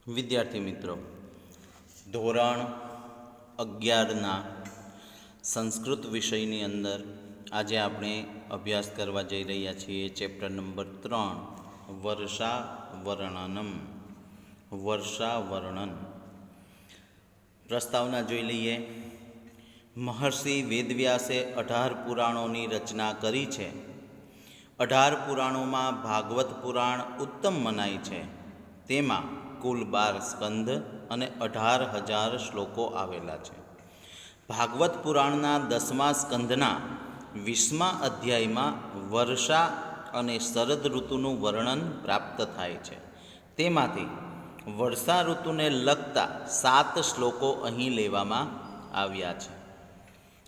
વિદ્યાર્થી મિત્રો, ધોરણ 11ના સંસ્કૃત વિષયની અંદર આજે આપણે અભ્યાસ કરવા જઈ રહ્યા છીએ ચેપ્ટર નંબર 3 વર્ષાવર્ણનમ. વર્ષાવર્ણન પ્રસ્તાવના જોઈ લઈએ. મહર્ષિ વેદવ્યાસે 18 પુરાણોની રચના કરી છે. 18 પુરાણોમાં ભાગવત પુરાણ ઉત્તમ મનાય છે. તેમાં કુલ 12 સ્કંધ અને 18,000 શ્લોકો આવેલા છે. ભાગવત પુરાણના 10મા સ્કંધના 20મા અધ્યાયમાં વર્ષા અને શરદ ઋતુનું વર્ણન પ્રાપ્ત થાય છે. તેમાંથી વર્ષા ઋતુને લગતા 7 શ્લોકો અહીં લેવામાં આવ્યા છે.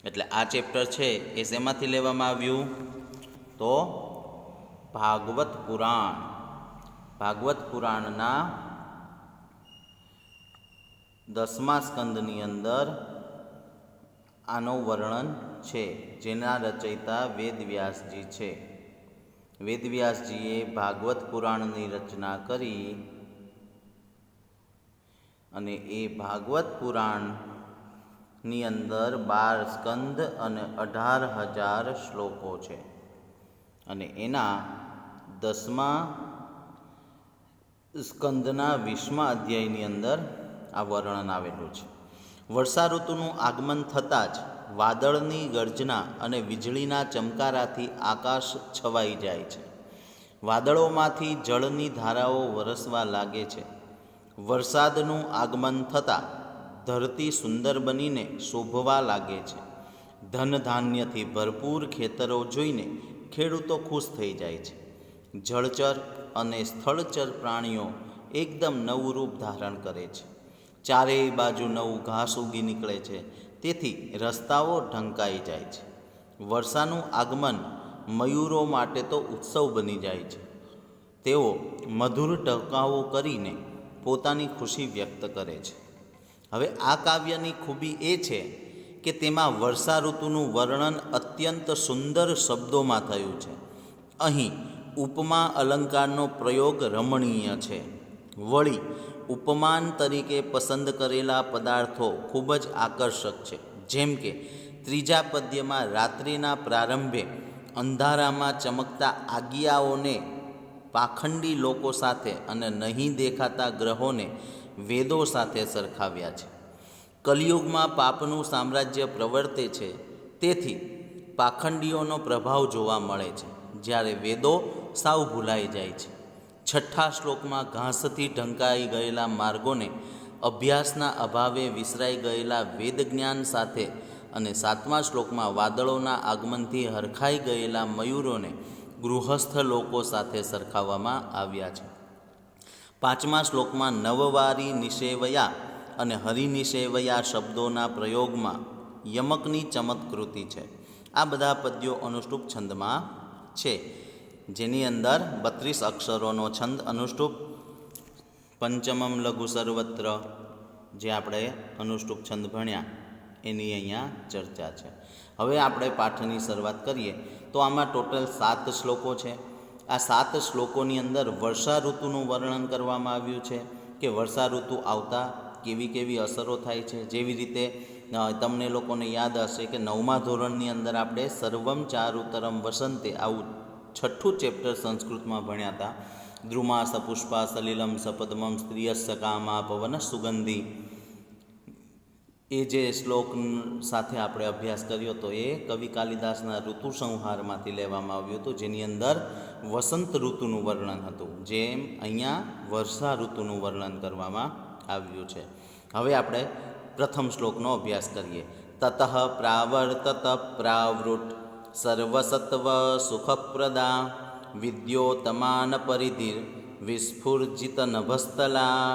એટલે આ ચેપ્ટર છે એ શેમાંથી લેવામાં આવ્યું? તો ભાગવત પુરાણના 10મા સ્કંદની અંદર આનું વર્ણન છે, જેના રચયિતા વેદવ્યાસજી છે. વેદવ્યાસજીએ ભાગવત પુરાણની રચના કરી અને એ ભાગવત પુરાણની અંદર 12 સ્કંદ અને 18,000 શ્લોકો છે. અને એના 10મા સ્કંદના 20મા અધ્યાયની અંદર આ વર્ણન આવેલું છે. વર્ષા ઋતુનું આગમન થતાં જ વાદળની ગર્જના અને વીજળીના ચમકારાથી આકાશ છવાઈ જાય છે. વાદળોમાંથી જળની ધારાઓ વરસવા લાગે છે. વરસાદનું આગમન થતાં ધરતી સુંદર બનીને શોભવા લાગે છે. ધન ધાન્યથી ભરપૂર ખેતરો જોઈને ખેડૂતો ખુશ થઈ જાય છે. જળચર અને સ્થળચર પ્રાણીઓ એકદમ નવું રૂપ ધારણ કરે છે. ચારેય બાજુ નવું ઘાસ ઉગી નીકળે છે. તેથી રસ્તાઓ ઢંકાઈ જાય છે. વર્ષાનું આગમન મયુરો માટે તો ઉત્સવ બની જાય છે. તેઓ મધુર ટહુકાઓ કરીને પોતાની ખુશી વ્યક્ત કરે છે. હવે આ કાવ્યની ખૂબી એ છે કે તેમાં વર્ષા ઋતુનું વર્ણન અત્યંત સુંદર શબ્દોમાં થયું છે. અહીં ઉપમા અલંકારનો પ્રયોગ રમણીય છે. વળી ઉપમાન તરીકે પસંદ કરેલા પદાર્થો ખૂબ જ આકર્ષક છે. જેમ કે ત્રીજા પદ્યમાં રાત્રિના પ્રારંભે અંધારામાં ચમકતા આગિયાઓને પાખંડી લોકો સાથે અને નહીં દેખાતા ગ્રહોને વેદો સાથે સરખાવ્યા છે. કલિયુગમાં પાપનું સામ્રાજ્ય પ્રવર્તે છે, તેથી પાખંડીઓનો પ્રભાવ જોવા મળે છે, જ્યારે વેદો સાવ ભૂલાઈ જાય છે. 6ઠ્ઠા શ્લોકમાં ઘાસથી ઢંકાઈ ગયેલા માર્ગોને અભ્યાસના અભાવે વિસરાઈ ગયેલા વેદ જ્ઞાન સાથે અને 7મા શ્લોકમાં વાદળોના આગમનથી હરખાઈ ગયેલા મયુરોને ગૃહસ્થ લોકો સાથે સરખાવવામાં આવ્યા છે. 5મા શ્લોકમાં નવવારી નિષેવયા અને હરિનિષેવયા શબ્દોના પ્રયોગમાં યમકની ચમત્કૃતિ છે. આ બધા પદ્યો અનુષ્ટુપ છંદમાં છે, જેની અંદર 32 અક્ષરોનો છંદ અનુષ્ટુપ. પંચમમ લઘુ સર્વત્ર જે આપણે અનુષ્ટુપ છંદ ભણ્યા એની અહીંયા ચર્ચા છે. હવે આપણે પાઠની શરૂઆત કરીએ તો આમાં ટોટલ 7 શ્લોકો છે. આ 7 શ્લોકોની અંદર વર્ષા ઋતુનું વર્ણન કરવામાં આવ્યું છે કે વર્ષા ઋતુ આવતા કેવી કેવી અસરો થાય છે. જેવી રીતે તમને લોકોને યાદ હશે કે 9મા ધોરણની અંદર આપણે સર્વમ ચારુતરમ વસંતે આવું 6ઠ્ઠું ચેપ્ટર સંસ્કૃતમાં ભણ્યા હતા. દ્રુમા સપુષ્પા સલિલમ સપદ્મમ સ્ત્રિયસ્ કામા પવન સુગંધી. એ જે શ્લોક સાથે આપણે અભ્યાસ કર્યો તો એ કવિ કાલિદાસના ઋતુ સંહારમાંથી લેવામાં આવ્યું હતું, જેની અંદર વસંત ઋતુનું વર્ણન હતું. જેમ અહીંયા વર્ષા ઋતુનું વર્ણન કરવામાં આવ્યું છે. હવે આપણે પ્રથમ શ્લોકનો અભ્યાસ કરીએ. તતઃ પ્રાવર્તત પ્રાવૃટ સર્વસત્વ સુખપ્રદા વિદ્યોતમાન પરિધિર વિસ્ફુર્જિત નભસ્થલા.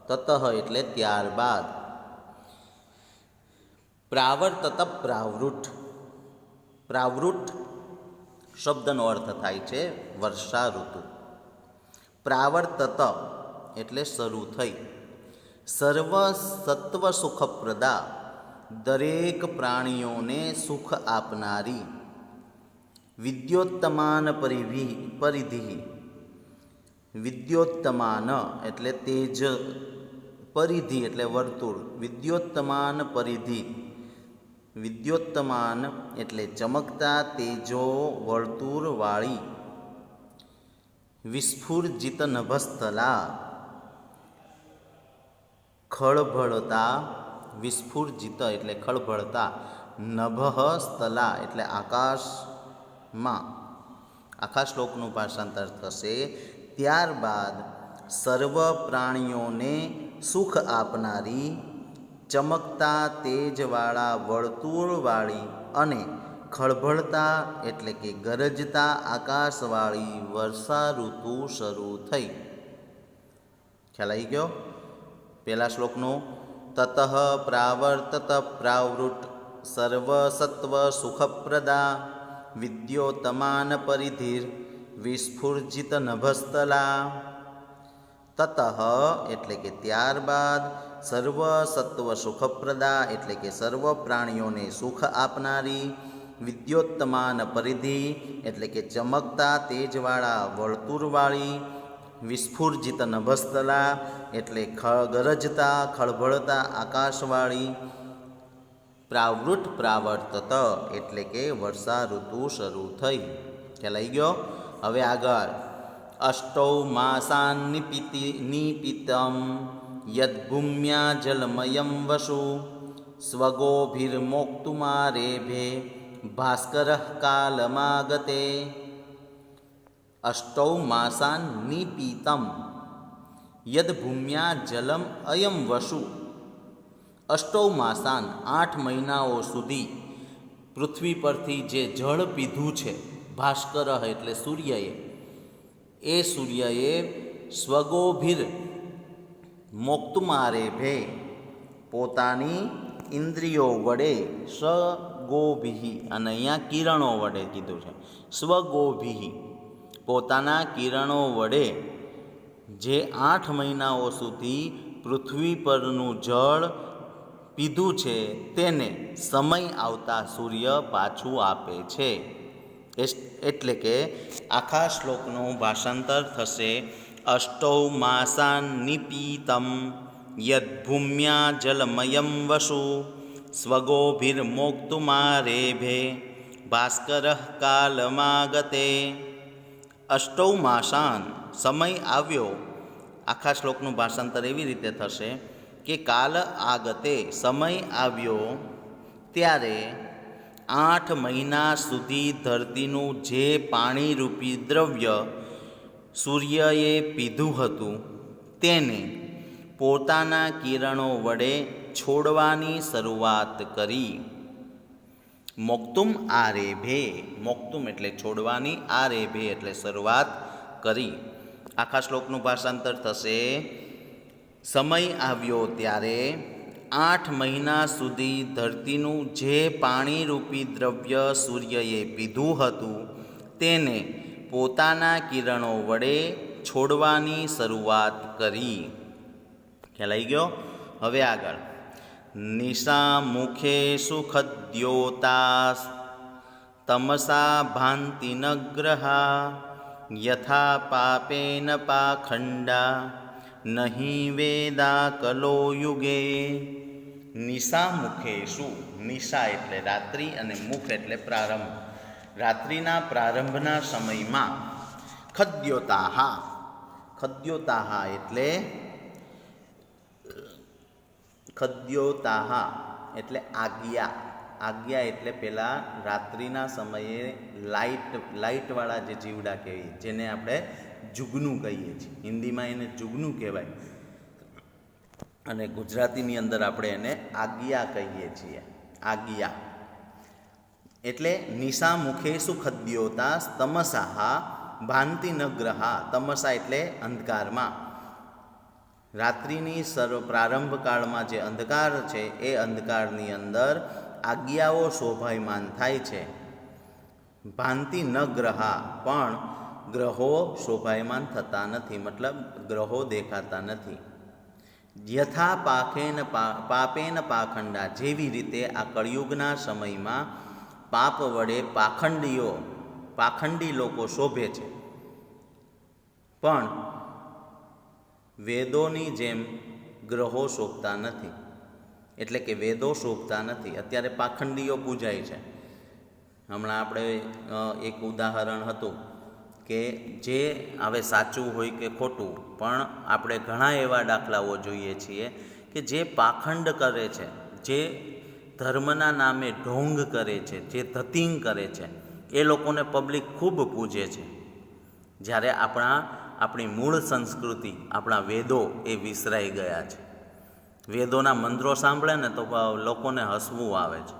તતઃ એટલે ત્યારબાદ. પ્રાવર્તત પ્રાવૃટ. પ્રાવૃટ શબ્દનો અર્થ થાય છે વર્ષા ઋતુ. પ્રાવર્તત એટલે શરૂ થઈ. સર્વ સત્વ સુખપ્રદા દરેક પ્રાણીઓને સુખ આપનારી. વિદ્યોત્તમાન પરિધિ વિદ્યોત્તમાન એટલે તેજ, પરિધિ એટલે વર્તુળ, વિદ્યોત્તમાન પરિધિ, વિદ્યોત્તમાન એટલે ચમકતા તેજો વર્તુળવાળી, વિસ્ફુરજિત નભસ્થલા ખળભળતા, વિસ્ફુરજિત એટલે ખળભળતા, નભઃ સ્થલા એટલે આકાશમાં. આખા શ્લોકનું ભાષાંતર થશે. ત્યારબાદ સર્વ પ્રાણીઓને સુખ આપનારી, ચમકતા તેજવાળા વર્તુળવાળી અને ખળભળતા એટલે કે ગરજતા આકાશવાળી વર્ષા ઋતુ શરૂ થઈ. ખ્યાલ આવી ગયો? પહેલા શ્લોકનું તતઃ પ્રાવર્તત પ્રાવૃટ સર્વ સત્વ સુખપ્રદા વિદ્યોતમાન પરિધિર વિસ્ફુરજિત નભસ્થલા. તતઃ એટલે કે ત્યારબાદ, સર્વ સત્વ સુખપ્રદા એટલે કે સર્વ પ્રાણીઓને સુખ આપનારી, વિદ્યોત્તમાન પરિધિ એટલે કે ચમકતા તેજવાળા વર્તુળવાળી, વિસ્ફુરજિત નભસ્થલા એટલે ગરજતા ખળભળતા આકાશવાળી, પ્રાવૃટ પ્રાવર્તત એટલે કે વર્ષા ઋતુ શરૂ થઈ. ખ્યાલ આવી ગયો? હવે આગળ અષ્ટૌ માસાન નિપીતમ યદ્ભૂમ્યા જલમયમ વસુ સ્વગોભિર્મોક્તુમારેભે ભાસ્કરઃ કાલમાગતે. અષ્ટૌ માસાન નિપીતમ યદ્ભૂમ્યા જલમ અયમ વસુ. અષ્ટૌ માસાન 8 મહિનાઓ સુધી પૃથ્વી પરથી જે જળ પીધું છે, ભાસ્કર એટલે સૂર્યએ, એ સૂર્યએ સ્વગોભિર મોક્તુમારેભે પોતાની ઇન્દ્રિયો વડે, સ્વગોભિ અને અહીંયા કિરણો વડે કીધું છે, સ્વગોભિ પોતાના કિરણો વડે જે 8 મહિનાઓ સુધી પૃથ્વી પરનું જળ પીધું છે તેને સમય આવતા સૂર્ય પાછું આપે છે. એટલે કે આખા શ્લોકનું ભાષાંતર થશે અષ્ટૌ માસાન નિપીતમ યદ્ભૂમ્યા જલમયમ વસુ સ્વગોભિર્મોક્તુમારેભે ભાસ્કરઃ કાલમાગતે. અષ્ટૌ માસાન સમય આવ્યો. આખા શ્લોકનું ભાષાંતર એવી રીતે થશે કે કાલ આગતે સમય આવ્યો ત્યારે 8 મહિના સુધી ધરતીનું જે પાણીરૂપી દ્રવ્ય સૂર્યએ પીધું હતું તેને પોતાના કિરણો વડે છોડવાની શરૂઆત કરી. મોક્તુમ આરેભે, મોક્તુમ એટલે છોડવાની, આરેભે એટલે શરૂઆત કરી. આખા શ્લોકનું ભાષાંતર થશે સમય આવ્યો ત્યારે 8 મહિના સુધી ધરતીનું જે પાણીરૂપી દ્રવ્ય સૂર્યએ પીધું હતું તેને પોતાના કિરણો વડે છોડવાની શરૂઆત કરી. ખ્યાલ આવી ગયો? હવે આગળ નિશા મુખે સુખદ્યોતાસ તમસા ભાંતિ નગ્રહા યથા પાપેન પાખંડા નહીં વેદા કલો યુગે. નિશા મુખેશુ, નિશા એટલે રાત્રિ અને મુખ એટલે પ્રારંભ. રાત્રિના પ્રારંભના સમયમાં ખદ્યોતાહા, ખદ્યોતાહા એટલે ખદ્યોતાહા એટલે આજ્ઞા. આજ્ઞા એટલે પેલા રાત્રિના સમયે લાઇટવાળા જે જીવડા કહીએ, જેને આપણે જુગનું કહીએ છીએ. હિન્દીમાં એને જુગનું કહેવાય અને ગુજરાતીની અંદર આપણે એને આજ્ઞા કહીએ છીએ. આજ્ઞા એટલે નિશા મુખેશુ ખદ્યોતા તમસાહા ભાંતિ નગ્રહા. તમસા એટલે અંધકારમાં. રાત્રિની પ્રારંભ કાળમાં જે અંધકાર છે એ અંધકારની અંદર આજ્ઞાઓ શોભાયમાન થાય છે. ભાંતિ ન ગ્રહા, પણ ગ્રહો શોભાયમાન થતા નથી, મતલબ ગ્રહો દેખાતા નથી. યથા પાપેન પાખંડા, જેવી રીતે આ કળિયુગના સમયમાં પાપ વડે પાખંડી લોકો શોભે છે, પણ વેદોની જેમ ગ્રહો શોભતા નથી, એટલે કે વેદો શોભતા નથી. અત્યારે પાખંડીઓ પૂજાય છે. હમણાં આપણે એક ઉદાહરણ હતું કે જે હવે સાચું હોય કે ખોટું, પણ આપણે ઘણા એવા દાખલાઓ જોઈએ છીએ કે જે પાખંડ કરે છે, જે ધર્મના નામે ઢોંગ કરે છે, જે ધતિંગ કરે છે, એ લોકોને પબ્લિક ખૂબ પૂજે છે. જ્યારે આપણી મૂળ સંસ્કૃતિ, આપણા વેદો એ વિસરાઈ ગયા છે. વેદોના મંત્રો સાંભળે ને તો લોકોને હસવું આવે છે.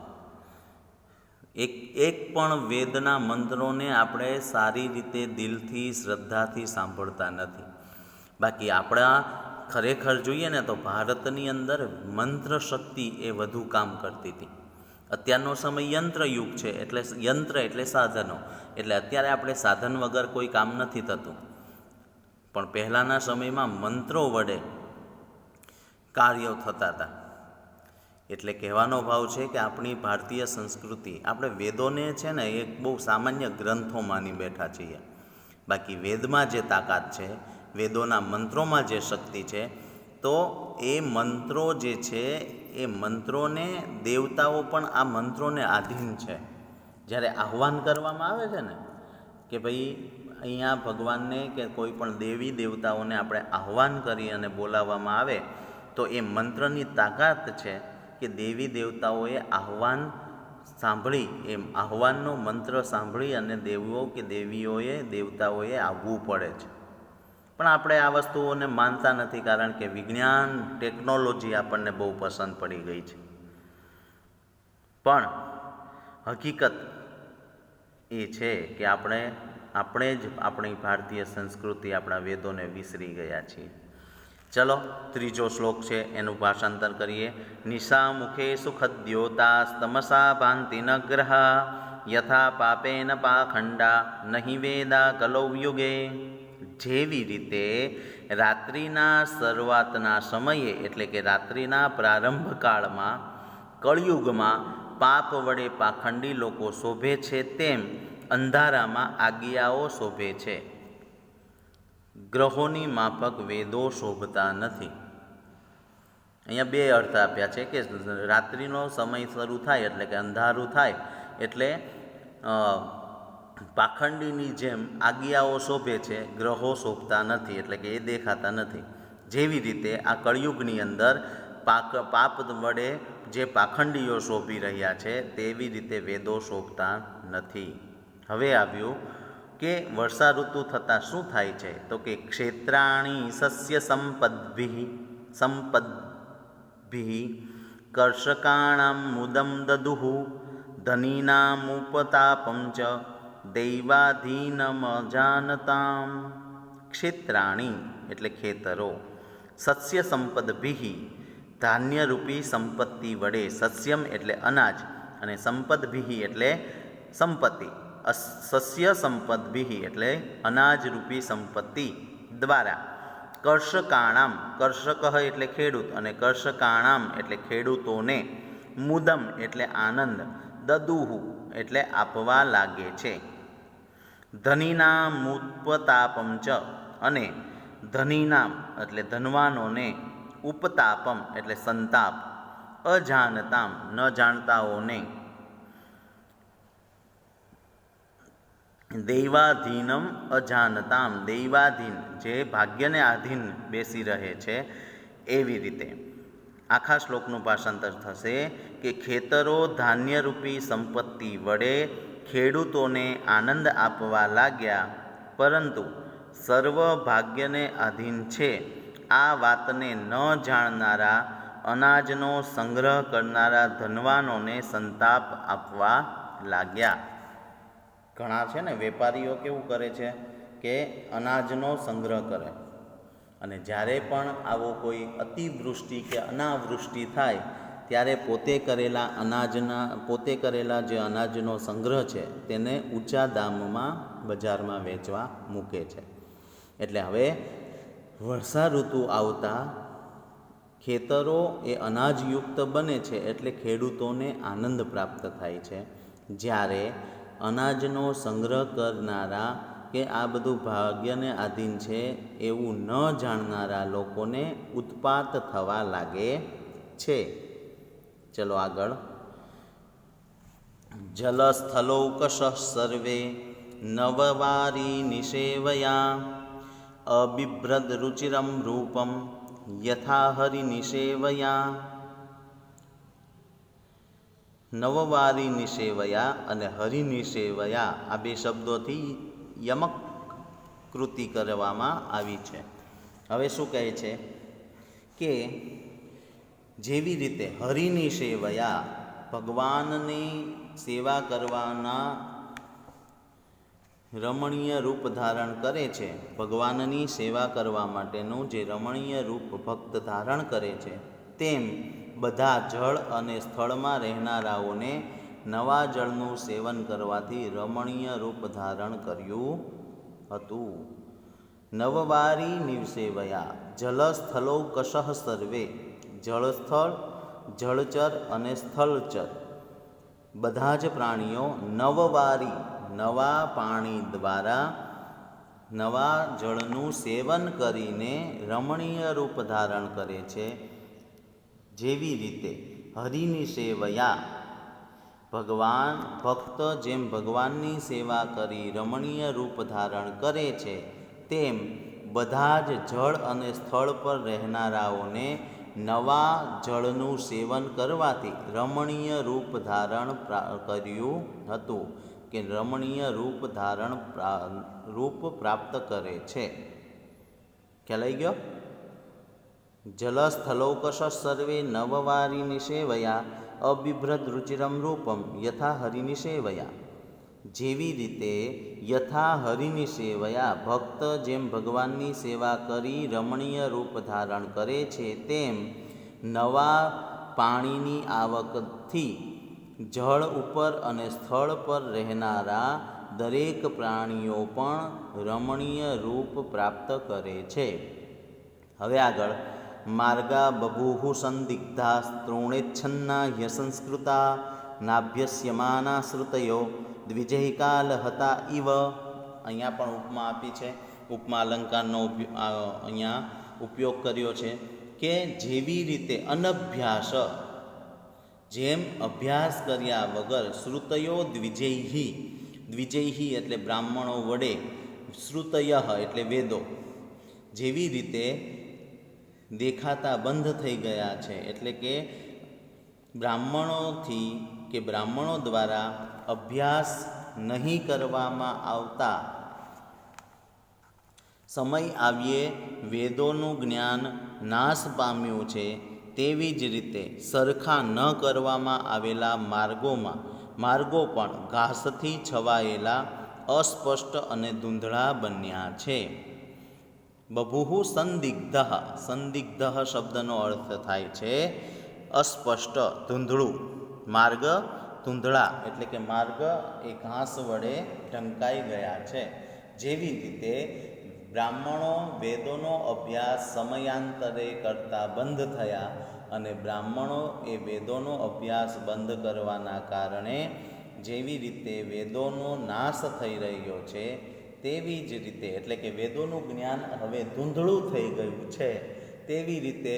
એક પણ વેદના મંત્રોને આપણે સારી રીતે દિલથી, શ્રદ્ધાથી સાંભળતા નથી. બાકી આપણા ખરેખર જોઈએ ને તો ભારતની અંદર મંત્ર શક્તિ એ વધુ કામ કરતી હતી. અત્યારનો સમય યંત્ર યુગ છે, એટલે યંત્ર એટલે સાધનો, એટલે અત્યારે આપણે સાધન વગર કોઈ કામ નથી થતું. પણ પહેલાંના સમયમાં મંત્રો વડે કાર્યો થતા હતા. એટલે કહેવાનો ભાવ છે કે આપણી ભારતીય સંસ્કૃતિ, આપણે વેદોને છે ને એક બહુ સામાન્ય ગ્રંથો માની બેઠા છીએ. બાકી વેદમાં જે તાકાત છે, વેદોના મંત્રોમાં જે શક્તિ છે, તો એ મંત્રો જે છે એ મંત્રોને, દેવતાઓ પણ આ મંત્રોને આધીન છે. જ્યારે આહ્વાન કરવામાં આવે છે ને કે ભાઈ અહીંયા ભગવાનને કે કોઈ પણ દેવી દેવતાઓને આપણે આહ્વાન કરી અને બોલાવવામાં આવે, તો એ મંત્રની તાકાત છે કે દેવી દેવતાઓએ આહ્વાન સાંભળી, એ આહ્વાનનો મંત્ર સાંભળી અને દેવો કે દેવીઓએ, દેવતાઓએ આવવું પડે છે. પણ આપણે આ વસ્તુઓને માનતા નથી, કારણ કે વિજ્ઞાન, ટેકનોલોજી આપણને બહુ પસંદ પડી ગઈ છે. પણ હકીકત એ છે કે આપણે જ આપણી ભારતીય સંસ્કૃતિ, આપણા વેદોને વિસરી ગયા છીએ. ચલો, ત્રીજો શ્લોક છે એનું ભાષાંતર કરીએ. નિશા મુખે સુખદ્યોતા તમસા ભાંતિ ન ગ્રહ યથા પાપેન પાખંડા નહીં વેદા કલૌ યુગે. જેવી રીતે રાત્રિના શરૂઆતના સમયે, એટલે કે રાત્રિના પ્રારંભકાળમાં, કળિયુગમાં પાપ વડે પાખંડી લોકો શોભે છે, તેમ અંધારામાં આજ્ઞાઓ શોભે છે. ગ્રહોની માફક વેદો શોભતા નથી. અહીંયા બે અર્થ આપ્યા છે કે રાત્રિનો સમય શરૂ થાય એટલે કે અંધારું થાય એટલે પાખંડીની જેમ આજ્ઞાઓ શોભે છે, ગ્રહો શોભતા નથી, એટલે કે એ દેખાતા નથી. જેવી રીતે આ કળિયુગની અંદર પાપ વડે જે પાખંડીઓ શોભી રહ્યા છે, તેવી રીતે વેદો શોભતા નથી. હવે આવ્યું કે વર્ષા ઋતુ થતાં શું થાય છે, તો કે ક્ષેત્રાણી સસ્ય સંપદ્ભિ કર્ષકાણામ મુદમ દદુઃ ધનીનામુપતાપં ચ દૈવાધીનમજાનતામ. ક્ષેત્રાણી એટલે ખેતરો, સસ્ય સંપદભિ ધાન્યરૂપી સંપત્તિ વડે, સસ્યમ એટલે અનાજ અને સંપદભિ એટલે સંપત્તિ. સસ્ય સંપદભિ એટલે અનાજરૂપી સંપત્તિ દ્વારા કર્ષકાણામ, કર્ષક એટલે ખેડૂત અને કર્ષકાણામ એટલે ખેડૂતોને, મુદમ એટલે આનંદ, દદુહુ એટલે આપવા લાગે છે. ધનીનામુપતાપમ ચ અને ધનીનામ એટલે ધનવાનોને, ઉપતાપમ એટલે સંતાપ, અજાનતામ ન જાણતાઓને, દૈવાધીનમ અજાનતામ દૈવાધીન જે ભાગ્યને આધીન બેસી રહે છે, એવી રીતે. આખા શ્લોકનું ભાષાંતર થશે કે ખેતરો ધાન્યરૂપી સંપત્તિ વડે ખેડૂતોને આનંદ આપવા લાગ્યા, પરંતુ સર્વ ભાગ્યને આધીન છે. આ વાતને ન જાણનારા, અનાજનો સંગ્રહ કરનારા ધનવાનોને સંતાપ આપવા લાગ્યા. ઘણા છે ને વેપારીઓ કેવું કરે છે કે અનાજનો સંગ્રહ કરે, અને જ્યારે પણ આવો કોઈ અતિવૃષ્ટિ કે અનાવૃષ્ટિ થાય ત્યારે પોતે કરેલા જે અનાજનો સંગ્રહ છે તેને ઊંચા દામમાં બજારમાં વેચવા મૂકે છે. એટલે હવે વર્ષા ઋતુ આવતા ખેતરો એ અનાજયુક્ત બને છે, એટલે ખેડૂતોને આનંદ પ્રાપ્ત થાય છે. જ્યારે અનાજનો સંગ્રહ કરનારા કે આ બધું ભાગ્યને આધીન છે એવું ન જાણનારા લોકોને ઉત્પાત થવા લાગે છે. ચલો આગળ. જલસ્થલૌકશ સર્વે નવવારી નિષેવયા અબિભ્રદ રુચિરમ રૂપમ યથા હરિનિષેવયા. નવવારી નિષેવયા અને હરિનિષેવયા આ બે શબ્દોથી યમક કૃતિ કરવામાં આવી છે. હવે શું કહે છે કે જેવી રીતે હરિનિષેવયા ભગવાનની સેવા કરવાના રમણીય રૂપ ધારણ કરે છે, ભગવાનની સેવા કરવા માટેનું જે રમણીય રૂપ ભક્ત ધારણ કરે છે, તેમ બધા જળ અને સ્થળમાં રહેનારાઓને નવા જળનું સેવન કરવાથી રમણીય રૂપ ધારણ કર્યું હતું. નવવારી નિષેવયા જલસ્થલૌકશ સર્વે, જળસ્થળ, જળચર અને સ્થળચર બધા જ પ્રાણીઓ નવવારી નવા પાણી દ્વારા નવા જળનું સેવન કરીને રમણીય રૂપ ધારણ કરે છે. જેવી રીતે હરિનિષેવયા ભક્ત જેમ ભગવાનની સેવા કરી રમણીય રૂપ ધારણ કરે છે, તેમ બધા જ જળ અને સ્થળ પર રહેનારાઓને નવા જળનું સેવન કરવાથી રમણીય રૂપ ધારણ કર્યું હતું, કે રમણીય રૂપ પ્રાપ્ત કરે છે. ખ્યાલ આવી ગયો? જલસ્થલૌકશ સર્વે નવવારી નિષેવયા અબિભ્રદ રુચિરમ રૂપમ યથા હરિનિષેવયા. જેવી રીતે યથા હરિનિષેવયા ભક્ત જેમ ભગવાનની સેવા કરી રમણીય રૂપ ધારણ કરે છે, તેમ નવા પાણીની આવકથી જળ ઉપર અને સ્થળ પર રહેનારા દરેક પ્રાણીઓ પણ રમણીય રૂપ પ્રાપ્ત કરે છે. હવે આગળ. માર્ગા બભૂહુ સંદિગ્ધા તૃણેચ્છન્ના યસંસ્કૃતા નાભ્યસ્યમાના શ્રુતયો દ્વિજૈકાલ હતા ઇવ. અહીંયા પણ ઉપમા આપી છે. ઉપમા અલંકારનો અહીંયા ઉપયોગ કર્યો છે કે જેવી રીતે અનભ્યાસ જેમ અભ્યાસ કર્યા વગર શ્રુતયો દ્વિજૈહી, દ્વિજૈહી એટલે બ્રાહ્મણો વડે, શ્રુતય એટલે વેદો જેવી રીતે દેખાતા બંધ થઈ ગયા છે, એટલે કે બ્રાહ્મણોથી કે બ્રાહ્મણો દ્વારા અભ્યાસ નહીં કરવામાં આવતા સમય આવ્યે વેદોનું જ્ઞાન નાશ પામ્યું છે. તેવી જ રીતે સરખા ન કરવામાં આવેલા માર્ગો પણ ઘાસથી છવાયેલા અસ્પષ્ટ અને ધૂંધળા બન્યા છે. બભુહુ સંદિગ્ધ, સંદિગ્ધ શબ્દનો અર્થ થાય છે અસ્પષ્ટ, ધૂંધળું. માર્ગ ધૂંધળા એટલે કે માર્ગ એ ઘાસ વડે ઢંકાઈ ગયા છે. જેવી રીતે બ્રાહ્મણો વેદોનો અભ્યાસ સમયાંતરે કરતા બંધ થયા અને બ્રાહ્મણો એ વેદોનો અભ્યાસ બંધ કરવાના કારણે જેવી રીતે વેદોનો નાશ થઈ રહ્યો છે, તેવી જ રીતે એટલે કે વેદોનું જ્ઞાન હવે ધૂંધળું થઈ ગયું છે, તેવી રીતે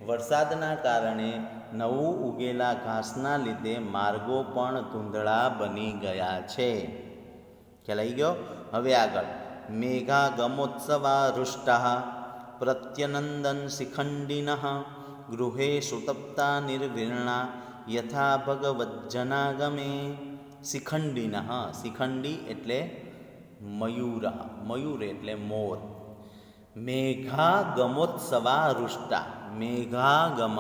વરસાદના કારણે નવું ઉગેલા ઘાસના લીધે માર્ગો પણ ધૂંધળા બની ગયા છે. ખ્યાલ આવી ગયો? હવે આગળ. મેઘાગમોત્સવા રુષ્ટા પ્રત્યનંદન શિખંડિન ગૃહેષુ તપ્તા નિર્વિર્ણા યથા ભગવજ્જનાગમે. શિખંડિન, શિખંડી એટલે મયુર, મયુર એટલે મોર. મેઘાગમોત્સવા રુષ્ટા, મેઘાગમ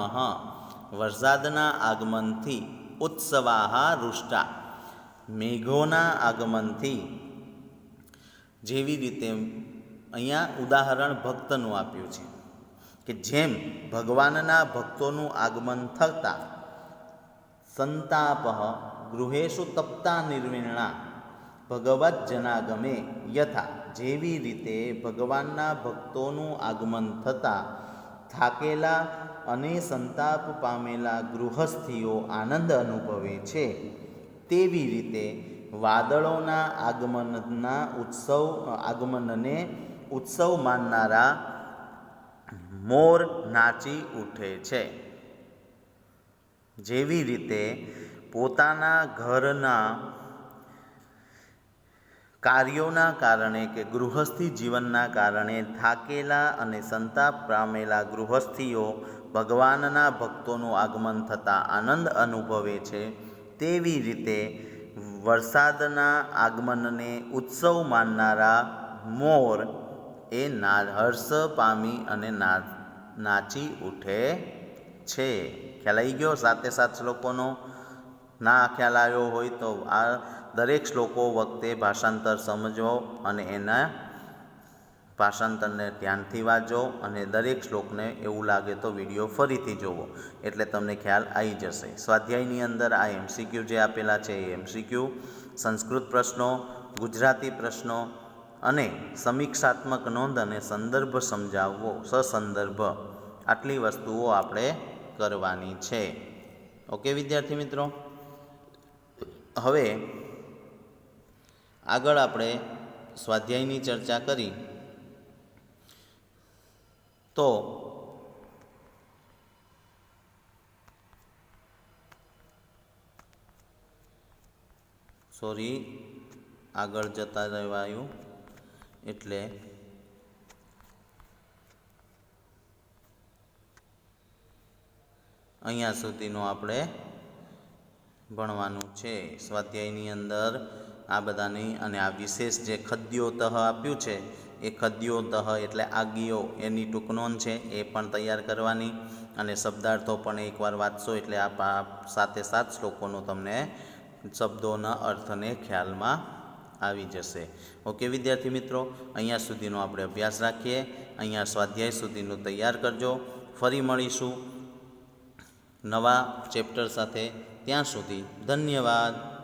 વરસાદના આગમનથી, ઉત્સવા રુષ્ટા મેઘોના આગમનથી. જેવી રીતે અહીંયા ઉદાહરણ ભક્તનું આપ્યું છે કે જેમ ભગવાનના ભક્તોનું આગમન થતાં સંતાપ ગૃહેષુ તપ્તા નિર્વિર્ણા ભગવત જનાગમે યથા, જેવી રીતે ભગવાનના ભક્તોનું આગમન થતાં થાકેલા અને સંતાપ પામેલા ગૃહસ્થીઓ આનંદ અનુભવે છે, તેવી રીતે વાદળોના આગમનને ઉત્સવ માનનારા મોર નાચી ઉઠે છે. જેવી રીતે પોતાના ઘરના કાર્યોના કારણે કે ગૃહસ્થી જીવનના કારણે થાકેલા અને સંતાપ પામેલા ગૃહસ્થીઓ ભગવાનના ભક્તોનું આગમન થતાં આનંદ અનુભવે છે, તેવી રીતે વરસાદના આગમનને ઉત્સવ માનનારા મોર એ હર્ષ પામી અને નાચી ઉઠે છે. ખ્યાલ આવી ગયો? સાથે શ્લોકોનો ના ખ્યાલ આવ્યો હોય તો આ દરેક શ્લોકો વખતે ભાષાંતર સમજો અને એના ભાષાંતરને ધ્યાનથી વાંચો અને દરેક શ્લોકને એવું લાગે તો વિડીયો ફરીથી જોવો એટલે તમને ખ્યાલ આવી જશે. સ્વાધ્યાયની અંદર આ MCQ જે આપેલા છે એ MCQ, સંસ્કૃત પ્રશ્નો, ગુજરાતી પ્રશ્નો અને સમીક્ષાત્મક નોંધ અને સંદર્ભ સમજાવવો, સસંદર્ભ, આટલી વસ્તુઓ આપણે કરવાની છે. ઓકે વિદ્યાર્થી મિત્રો, હવે આગળ આપણે સ્વાધ્યાયની ચર્ચા કરી તો આગળ જતા રહેવાયું એટલે અહીંયા સુધીનું આપણે ભણવાનું છે. સ્વાધ્યાયની અંદર આ બધાની અને આ વિશેષ જે ખદ્યોતઃ આપ્યું છે એ ખદ્યોતઃ એટલે આગીઓ એની ટૂંક નોંધ છે એ પણ તૈયાર કરવાની અને શબ્દાર્થો પણ એકવાર વાંચશો એટલે આ સાથે 7 શ્લોકોનો તમને શબ્દોના અર્થને ખ્યાલમાં આવી જશે. ઓકે વિદ્યાર્થી મિત્રો, અહીંયા સુધીનો આપણે અભ્યાસ રાખીએ. અહીંયા સ્વાધ્યાય સુધીનું તૈયાર કરજો. ફરી મળીશું નવા ચેપ્ટર સાથે. ત્યાં સુધી ધન્યવાદ.